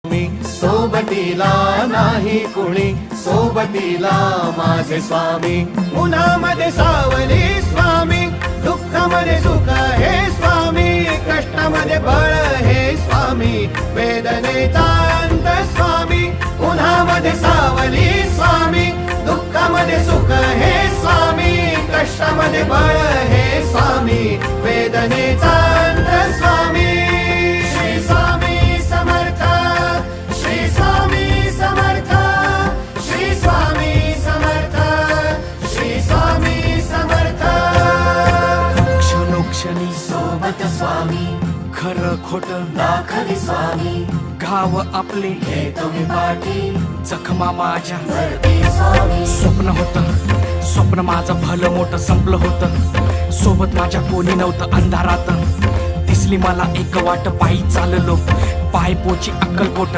मी सोबतीला नाही कुणी, सोबतीला माझे स्वामी. उन्हामध्ये सावली स्वामी, दुःखामध्ये सुख हे स्वामी, कष्टामध्ये बळ हे स्वामी, वेदनेचा अंत स्वामी. उन्हामध्ये सावली स्वामी, दुःखामध्ये सुख हे स्वामी, कष्टामध्ये बळ हे स्वामी, वेदनेचा अंत स्वामी. श्री स्वामी समर्थ, श्री स्वामी समर्थ, श्री स्वामी समर्थ, श्री स्वामी समर्थ. क्षणोक्षणी सोबत स्वामी, खरं खोट दाखवी स्वामी, घाव आपले घेतो मी पाठी, जखमा माझ्या भरती स्वामी. स्वप्न होतं, स्वप्न माझं भलं मोठं संपलं होतं. सोबत माझ्या कोणी नव्हतं अंधारात. दिसली मला एक वाट, पायी चाललो पाय पोची अक्कलकोट.